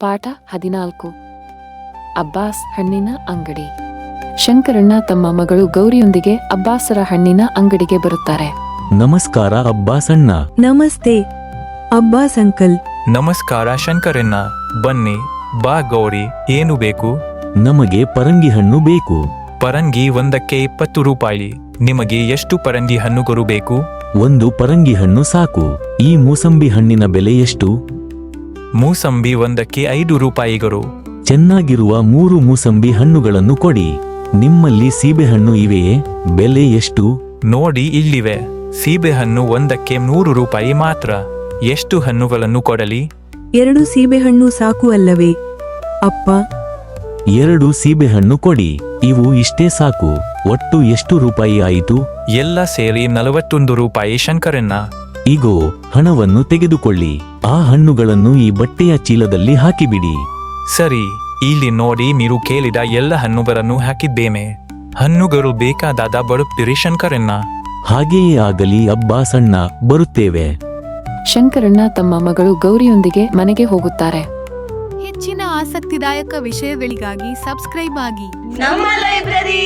ಪಾಠ 14 ಅಬ್ಬಾಸ್ ಹಣ್ಣಿನ ಅಂಗಡಿ. ಶಂಕರಣ್ಣ ತಮ್ಮ ಮಗಳು ಗೌರಿಯೊಂದಿಗೆ ಅಬ್ಬಾಸರ ಹಣ್ಣಿನ ಅಂಗಡಿಗೆ ಬರುತ್ತಾರೆ. ನಮಸ್ಕಾರ ಅಬ್ಬಾಸ್ ಅಣ್ಣ. ನಮಸ್ತೆ ಅಬ್ಬಾಸ್ ಅಂಕಲ್. ನಮಸ್ಕಾರ ಶಂಕರಣ್ಣ. ಬನ್ನಿ ಬಾ ಗೌರಿ, ಏನು ಬೇಕು? ನಮಗೆ ಪರಂಗಿ ಹಣ್ಣು ಬೇಕು. ಪರಂಗಿ ಒಂದಕ್ಕೆ 20 ರೂಪಾಯಿ. ನಿಮಗೆ ಎಷ್ಟು ಪರಂಗಿ ಹಣ್ಣುಗಳು ಬೇಕು? ಒಂದು ಪರಂಗಿ ಹಣ್ಣು ಸಾಕು. ಈ ಮೂಸಂಬಿ ಹಣ್ಣಿನ ಬೆಲೆ ಎಷ್ಟು? ಮೂಸಂಬಿ ಒಂದಕ್ಕೆ 5 ರೂಪಾಯಿಗಳು. ಚೆನ್ನಾಗಿರುವ 3 ಮೂಸಂಬಿ ಹಣ್ಣುಗಳನ್ನು ಕೊಡಿ. ನಿಮ್ಮಲ್ಲಿ ಸೀಬೆಹಣ್ಣು ಇವೆಯೇ? ಬೆಲೆ ಎಷ್ಟು? ನೋಡಿ ಇಲ್ಲಿವೆ. ಸೀಬೆಹಣ್ಣು ಒಂದಕ್ಕೆ 100 ರೂಪಾಯಿ ಮಾತ್ರ. ಎಷ್ಟು ಹಣ್ಣುಗಳನ್ನು ಕೊಡಲಿ? 2 ಸೀಬೆಹಣ್ಣು ಸಾಕು ಅಲ್ಲವೇ ಅಪ್ಪ? 2 ಸೀಬೆಹಣ್ಣು ಕೊಡಿ. ಇವು ಇಷ್ಟೇ ಸಾಕು. ಒಟ್ಟು ಎಷ್ಟು ರೂಪಾಯಿ ಆಯಿತು? ಎಲ್ಲ ಸೇರಿ 41 ರೂಪಾಯಿ ಶಂಕರಣ್ಣ. ಇಗೋ ಹಣವನ್ನು ತೆಗೆದುಕೊಳ್ಳಿ. ಆ ಹಣ್ಣುಗಳನ್ನು ಈ ಬಟ್ಟೆಯ ಚೀಲದಲ್ಲಿ ಹಾಕಿಬಿಡಿ. ಸರಿ, ಇಲ್ಲಿ ನೋಡಿ, ನೀವು ಕೇಳಿದ ಎಲ್ಲ ಹಣ್ಣುಗಳನ್ನು ಹಾಕಿದ್ದೇನೆ. ಹಣ್ಣುಗಳು ಬೇಕಾದಾಗ ಬರುತ್ತೀರಿ ಶಂಕರಣ್ಣ? ಹಾಗೆಯೇ ಆಗಲಿ ಅಬ್ಬಾಸ್ ಅಣ್ಣ, ಬರುತ್ತೇವೆ. ಶಂಕರಣ್ಣ ತಮ್ಮ ಮಗಳು ಗೌರಿಯೊಂದಿಗೆ ಮನೆಗೆ ಹೋಗುತ್ತಾರೆ. ಹೆಚ್ಚಿನ ಆಸಕ್ತಿದಾಯಕ ವಿಷಯಗಳಿಗಾಗಿ ಸಬ್ಸ್ಕ್ರೈಬ್ ಆಗಿ ನಮ್ಮ ಲೈಬ್ರರಿ.